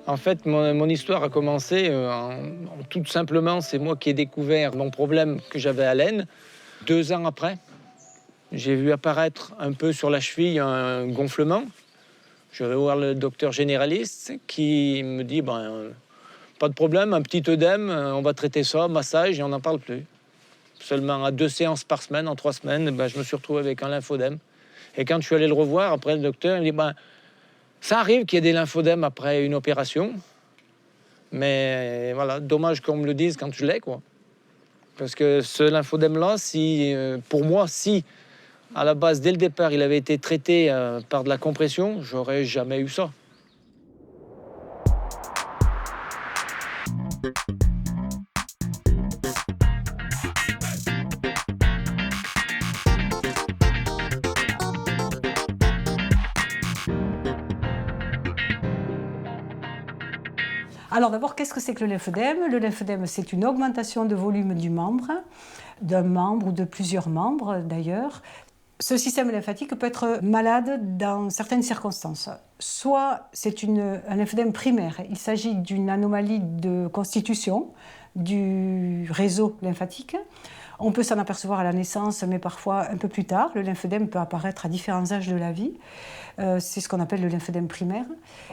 En fait, mon histoire a commencé tout simplement, c'est moi qui ai découvert mon problème que j'avais à l'aine. 2 ans après, j'ai vu apparaître un peu sur la cheville un gonflement. Je vais voir le docteur généraliste qui me dit pas de problème, un petit œdème, on va traiter ça, massage et on n'en parle plus. Seulement à 2 séances par semaine, en 3 semaines, je me suis retrouvé avec un lymphodème. Et quand je suis allé le revoir, après le docteur, il me dit ça arrive qu'il y ait des lymphodèmes après une opération. Mais voilà, dommage qu'on me le dise quand je l'ai, quoi. Parce que ce lymphodème-là, pour moi, si à la base, dès le départ, il avait été traité par de la compression, j'aurais jamais eu ça. Alors d'abord, qu'est-ce que c'est que le lymphodème? Le lymphodème, c'est une augmentation de volume du membre, d'un membre ou de plusieurs membres d'ailleurs. Ce système lymphatique peut être malade dans certaines circonstances. Soit c'est un lymphodème primaire, il s'agit d'une anomalie de constitution du réseau lymphatique. On peut s'en apercevoir à la naissance, mais parfois un peu plus tard. Le lymphodème peut apparaître à différents âges de la vie. C'est ce qu'on appelle le lymphodème primaire.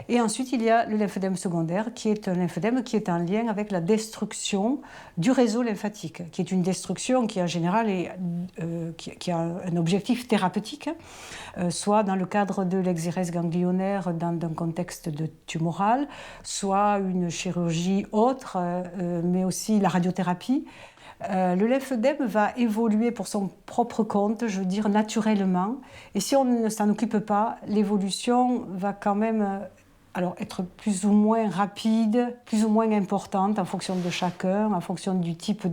Et ensuite, il y a le lymphodème secondaire, qui est un lymphodème qui est en lien avec la destruction du réseau lymphatique, qui est une destruction qui, en général, qui a un objectif thérapeutique, soit dans le cadre de l'exérèse ganglionnaire dans un contexte de tumoral, soit une chirurgie autre, mais aussi la radiothérapie. Le lymphodème va évoluer pour son propre compte, je veux dire naturellement. Et si on ne s'en occupe pas, l'évolution va quand même être plus ou moins rapide, plus ou moins importante en fonction de chacun, en fonction du type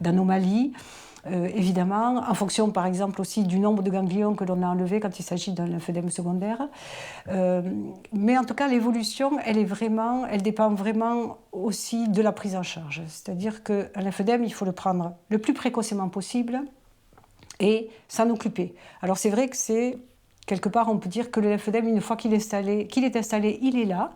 d'anomalie. Évidemment, en fonction par exemple aussi du nombre de ganglions que l'on a enlevés quand il s'agit d'un lymphodème secondaire. Mais en tout cas, l'évolution, elle dépend vraiment aussi de la prise en charge. C'est-à-dire qu'un lymphodème, il faut le prendre le plus précocement possible et s'en occuper. Alors c'est vrai que quelque part, on peut dire que le lymphodème, une fois qu'il est installé, il est là.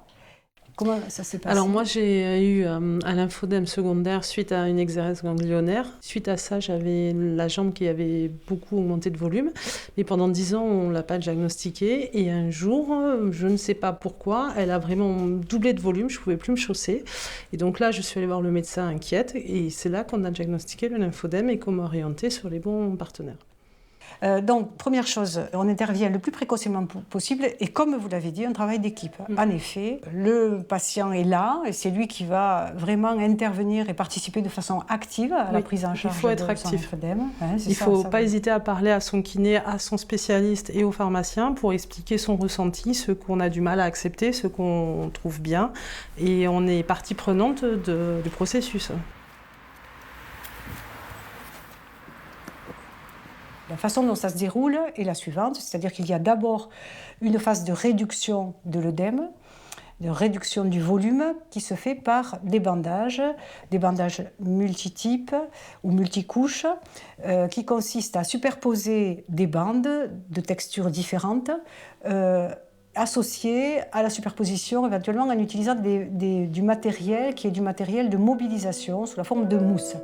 Comment ça s'est passé? Alors moi j'ai eu un lymphodème secondaire suite à une exérèse ganglionnaire. Suite à ça, j'avais la jambe qui avait beaucoup augmenté de volume. Mais pendant 10 ans, on ne l'a pas diagnostiqué. Et un jour, je ne sais pas pourquoi, elle a vraiment doublé de volume. Je ne pouvais plus me chausser. Et donc là, je suis allée voir le médecin inquiète. Et c'est là qu'on a diagnostiqué le lymphodème et qu'on m'a orientée sur les bons partenaires. Donc, première chose, on intervient le plus précocement possible et comme vous l'avez dit, un travail d'équipe. En effet, le patient est là et c'est lui qui va vraiment intervenir et participer de façon active à la prise en charge. Il faut être actif. Il ne faut pas hésiter à parler à son kiné, à son spécialiste et au pharmacien pour expliquer son ressenti, ce qu'on a du mal à accepter, ce qu'on trouve bien. Et on est partie prenante du processus. La façon dont ça se déroule est la suivante, c'est-à-dire qu'il y a d'abord une phase de réduction de l'œdème, de réduction du volume qui se fait par des bandages multitypes ou multicouches qui consistent à superposer des bandes de textures différentes associées à la superposition éventuellement en utilisant du matériel qui est du matériel de mobilisation sous la forme de mousse.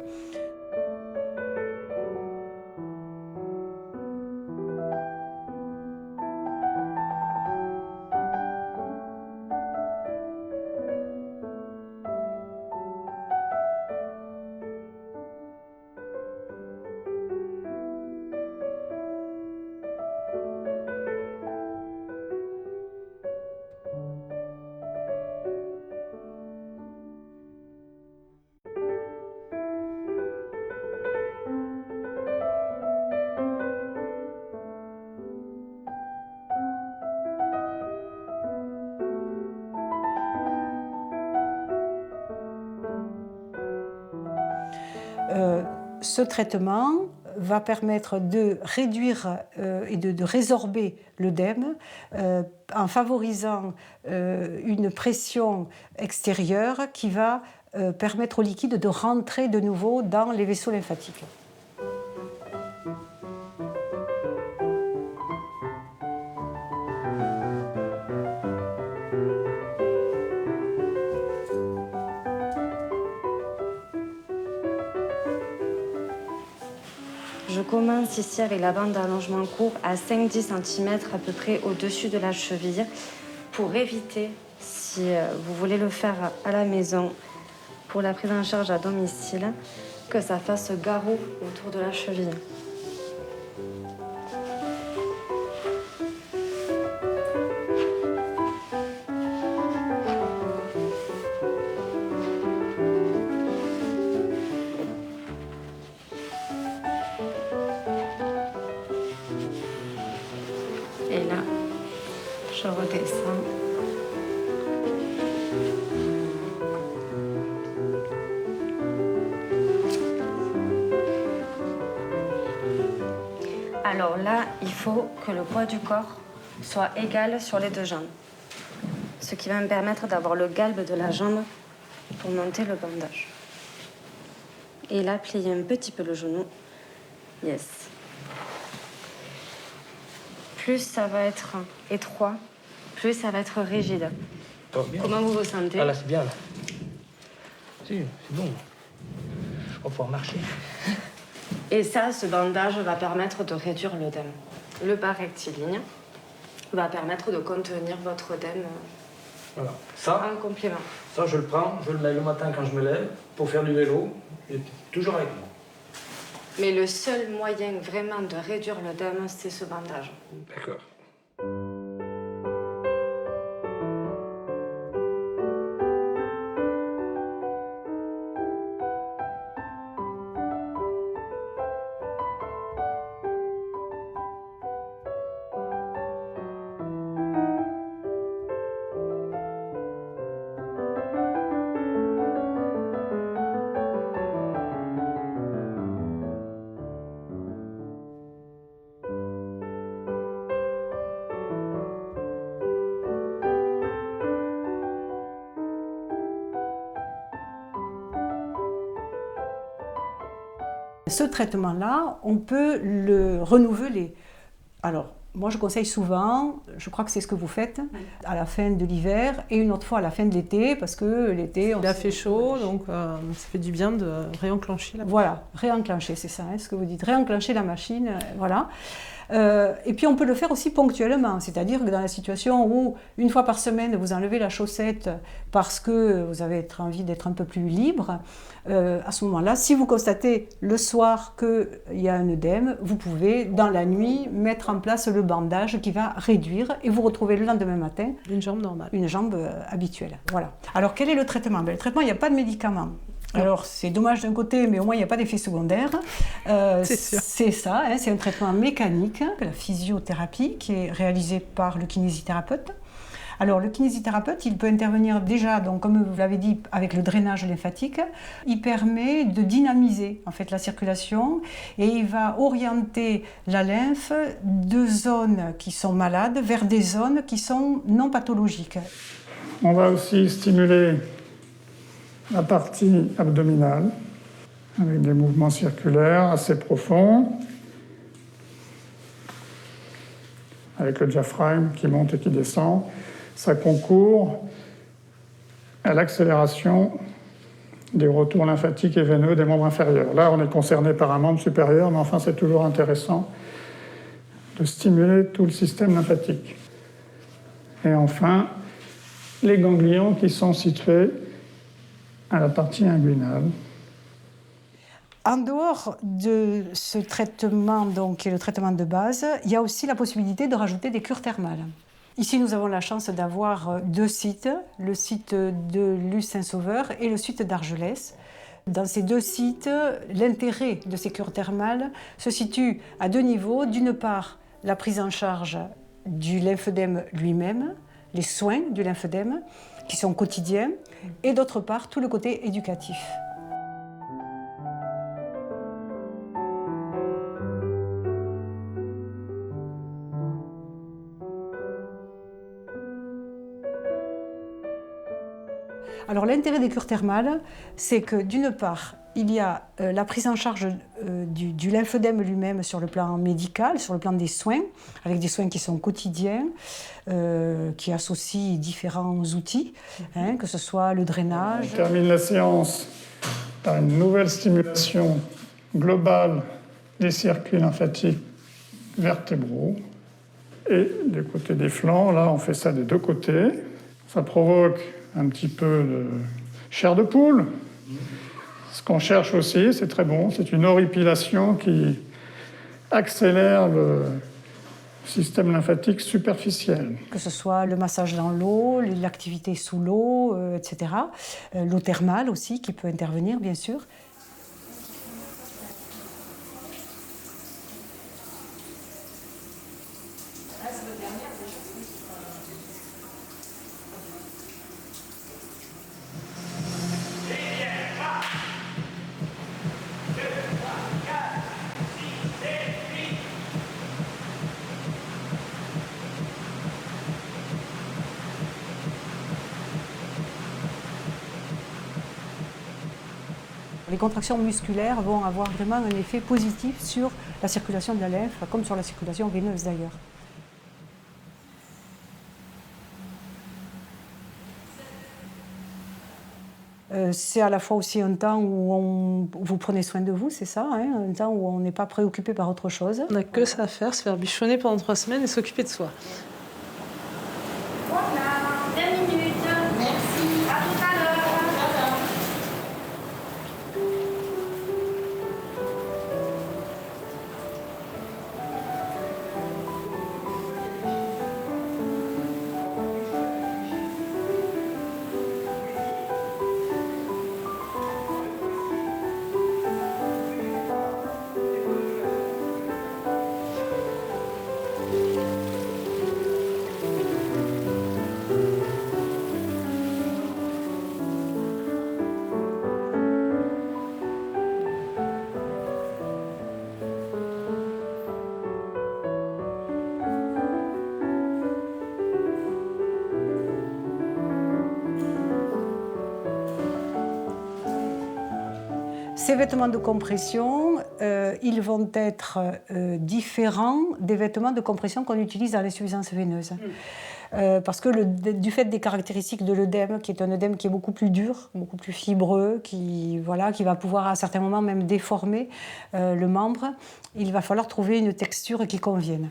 Ce traitement va permettre de réduire et de résorber l'œdème en favorisant une pression extérieure qui va permettre au liquide de rentrer de nouveau dans les vaisseaux lymphatiques. commence ici avec la bande d'allongement court à 5-10 cm à peu près au-dessus de la cheville pour éviter, si vous voulez le faire à la maison, pour la prise en charge à domicile, que ça fasse garrot autour de la cheville. Et là, je redescends. Alors là, il faut que le poids du corps soit égal sur les deux jambes. Ce qui va me permettre d'avoir le galbe de la jambe pour monter le bandage. Et là, plier un petit peu le genou. Yes. Plus ça va être étroit, plus ça va être rigide. Comment vous vous sentez? Ah là, c'est bien, là. Si, c'est bon. On va pouvoir marcher. Et ça, ce bandage va permettre de réduire l'œdème. Le bas rectiligne va permettre de contenir votre œdème Voilà. Ça, en complément. ça, je le prends, je le mets le matin quand je me lève pour faire du vélo. Il est toujours avec moi. Mais le seul moyen vraiment de réduire l'œdème, c'est ce bandage. D'accord. Ce traitement-là, on peut le renouveler. Alors, moi, je conseille souvent, je crois que c'est ce que vous faites, à la fin de l'hiver et une autre fois à la fin de l'été, parce que l'été... Il a fait chaud, donc ça fait du bien de réenclencher la machine. Voilà, réenclencher, c'est ça, hein, ce que vous dites. Réenclencher la machine, voilà. Et puis on peut le faire aussi ponctuellement, c'est-à-dire que dans la situation où une fois par semaine vous enlevez la chaussette parce que vous avez envie d'être un peu plus libre, à ce moment-là, si vous constatez le soir qu'il y a un œdème, vous pouvez dans la nuit mettre en place le bandage qui va réduire et vous retrouvez le lendemain matin Une jambe normale. une jambe habituelle. Voilà. Alors quel est le traitement? Le traitement, il n'y a pas de médicament. Alors, c'est dommage d'un côté, mais au moins, il n'y a pas d'effet secondaire. C'est sûr. C'est ça, hein, c'est un traitement mécanique, la physiothérapie, qui est réalisée par le kinésithérapeute. Alors, le kinésithérapeute, il peut intervenir déjà, donc, comme vous l'avez dit, avec le drainage lymphatique. Il permet de dynamiser, en fait, la circulation et il va orienter la lymphe de zones qui sont malades vers des zones qui sont non pathologiques. On va aussi stimuler la partie abdominale avec des mouvements circulaires assez profonds, avec le diaphragme qui monte et qui descend. Ça concourt à l'accélération des retours lymphatiques et veineux des membres inférieurs. Là, on est concerné par un membre supérieur, mais enfin, c'est toujours intéressant de stimuler tout le système lymphatique. Et enfin, les ganglions qui sont situés à la partie inguinale. En dehors de ce traitement, donc, qui est le traitement de base, il y a aussi la possibilité de rajouter des cures thermales. Ici, nous avons la chance d'avoir deux sites, le site de Luz-Saint-Sauveur et le site d'Argelès. Dans ces deux sites, l'intérêt de ces cures thermales se situe à deux niveaux. D'une part, la prise en charge du lymphœdème lui-même, les soins du lymphœdème, qui sont quotidiens, et d'autre part, tout le côté éducatif. Alors l'intérêt des cures thermales, c'est que d'une part, il y a la prise en charge du lymphœdème lui-même sur le plan médical, sur le plan des soins, avec des soins qui sont quotidiens, qui associent différents outils, hein, que ce soit le drainage. On termine la séance par une nouvelle stimulation globale des circuits lymphatiques vertébraux. Et du côté des flancs, là, on fait ça des deux côtés. Ça provoque un petit peu de chair de poule. Ce qu'on cherche aussi, c'est très bon, c'est une horripilation qui accélère le système lymphatique superficiel. Que ce soit le massage dans l'eau, l'activité sous l'eau, etc. L'eau thermale aussi qui peut intervenir, bien sûr. Les contractions musculaires vont avoir vraiment un effet positif sur la circulation de la lymphe, comme sur la circulation veineuse d'ailleurs. C'est à la fois aussi un temps où vous prenez soin de vous, c'est ça, hein, un temps où on n'est pas préoccupé par autre chose. On n'a que ça à faire, se faire bichonner pendant 3 semaines et s'occuper de soi. Voilà, 2 minutes. Merci. À tout à l'heure. Ces vêtements de compression, ils vont être différents des vêtements de compression qu'on utilise dans l'insuffisance veineuse. Parce que du fait des caractéristiques de l'œdème, qui est un œdème qui est beaucoup plus dur, beaucoup plus fibreux, qui va pouvoir à certains moments même déformer le membre, il va falloir trouver une texture qui convienne.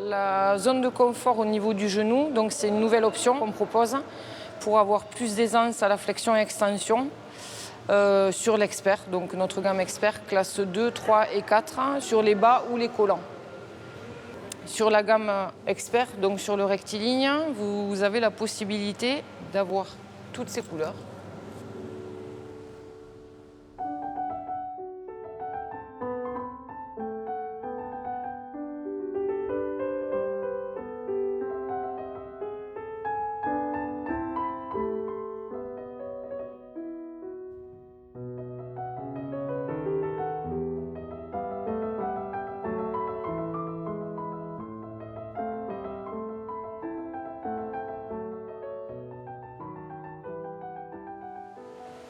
La zone de confort au niveau du genou, donc c'est une nouvelle option qu'on propose pour avoir plus d'aisance à la flexion et extension sur l'expert, donc notre gamme expert classe 2, 3 et 4 sur les bas ou les collants. Sur la gamme expert, donc sur le rectiligne, vous avez la possibilité d'avoir toutes ces couleurs.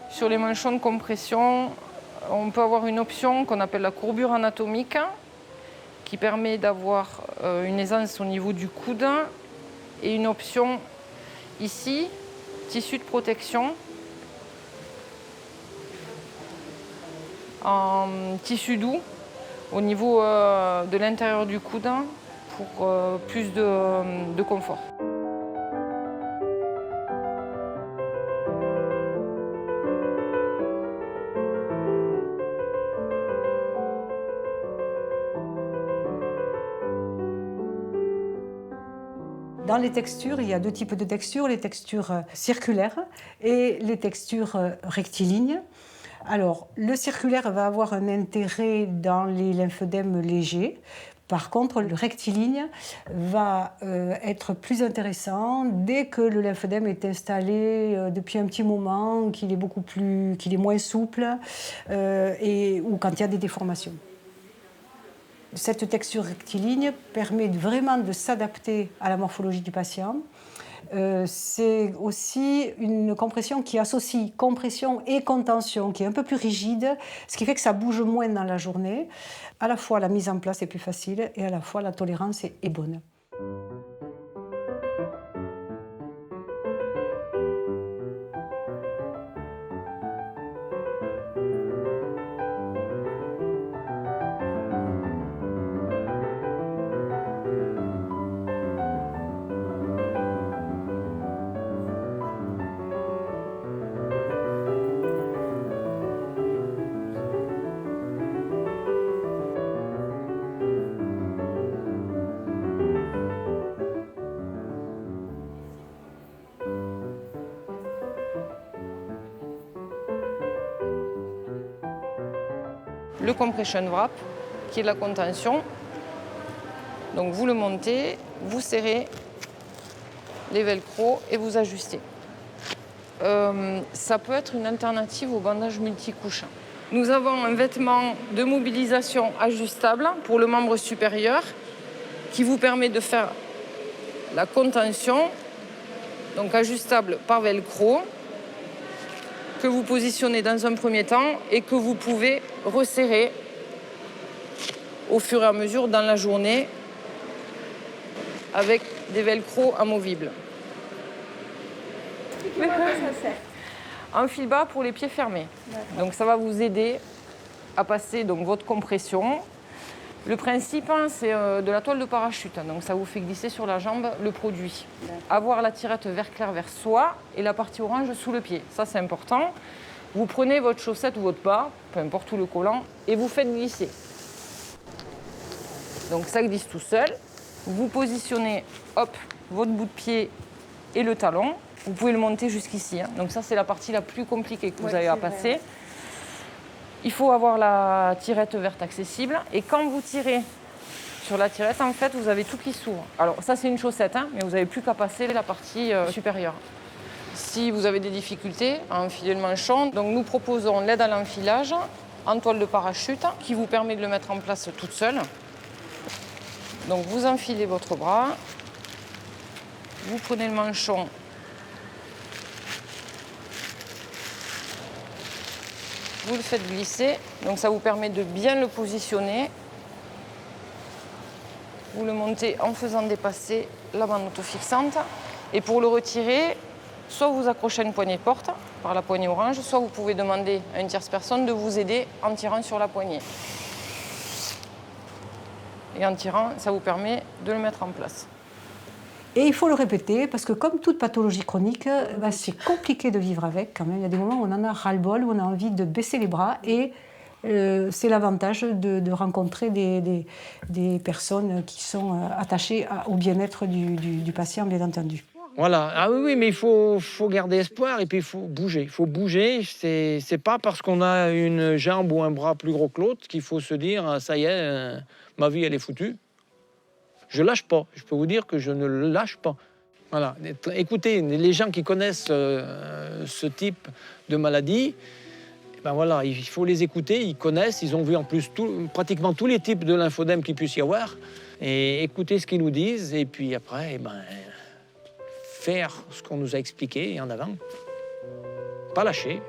Sur les manchons de compression, on peut avoir une option qu'on appelle la courbure anatomique, qui permet d'avoir une aisance au niveau du coude, et une option ici, tissu de protection, en tissu doux au niveau de l'intérieur du coude pour plus de confort. Dans les textures, il y a deux types de textures, les textures circulaires et les textures rectilignes. Alors, le circulaire va avoir un intérêt dans les lymphodèmes légers. Par contre, le rectiligne va être plus intéressant dès que le lymphodème est installé depuis un petit moment, qu'il est moins souple ou quand il y a des déformations. Cette texture rectiligne permet vraiment de s'adapter à la morphologie du patient. C'est aussi une compression qui associe compression et contention, qui est un peu plus rigide, ce qui fait que ça bouge moins dans la journée. À la fois, la mise en place est plus facile et à la fois, la tolérance est bonne. Le compression wrap, qui est la contention. Donc vous le montez, vous serrez les velcro et vous ajustez. Ça peut être une alternative au bandage multicouche. Nous avons un vêtement de mobilisation ajustable pour le membre supérieur qui vous permet de faire la contention, donc ajustable par velcro, que vous positionnez dans un premier temps et que vous pouvez resserrer au fur et à mesure dans la journée avec des velcro amovibles. Mais comment ça sert? Un fil bas pour les pieds fermés. Donc ça va vous aider à passer donc, votre compression. Le principe, c'est de la toile de parachute. Donc ça vous fait glisser sur la jambe le produit. Avoir la tirette vert clair vers soi et la partie orange sous le pied. Ça, c'est important. Vous prenez votre chaussette ou votre bas, peu importe où le collant, et vous faites glisser. Donc ça glisse tout seul. Vous positionnez, hop, votre bout de pied et le talon. Vous pouvez le monter jusqu'ici. Donc ça, c'est la partie la plus compliquée que vous avez à passer. Vrai. Il faut avoir la tirette verte accessible. Et quand vous tirez sur la tirette, en fait, vous avez tout qui s'ouvre. Alors ça, c'est une chaussette, mais vous n'avez plus qu'à passer la partie supérieure. Si vous avez des difficultés à enfiler le manchon, donc nous proposons l'aide à l'enfilage en toile de parachute qui vous permet de le mettre en place toute seule. Donc vous enfilez votre bras, vous prenez le manchon, vous le faites glisser, donc ça vous permet de bien le positionner. Vous le montez en faisant dépasser la bande autofixante. Et pour le retirer, soit vous accrochez à une poignée de porte par la poignée orange, soit vous pouvez demander à une tierce personne de vous aider en tirant sur la poignée. Et en tirant, ça vous permet de le mettre en place. Et il faut le répéter, parce que comme toute pathologie chronique, c'est compliqué de vivre avec quand même. Il y a des moments où on en a ras-le-bol, où on a envie de baisser les bras. Et c'est l'avantage de rencontrer des personnes qui sont attachées au bien-être du patient, bien entendu. Voilà. Ah oui, mais il faut garder espoir et puis il faut bouger. Il faut bouger. C'est pas parce qu'on a une jambe ou un bras plus gros que l'autre qu'il faut se dire « ça y est, ma vie, elle est foutue ». Je lâche pas. Je peux vous dire que je ne le lâche pas. Voilà. Écoutez, les gens qui connaissent ce type de maladie, ben voilà, il faut les écouter. Ils connaissent. Ils ont vu en plus pratiquement tous les types de lymphodèmes qu'il puisse y avoir. Et écouter ce qu'ils nous disent. Et puis après, faire ce qu'on nous a expliqué et en avant. Pas lâcher.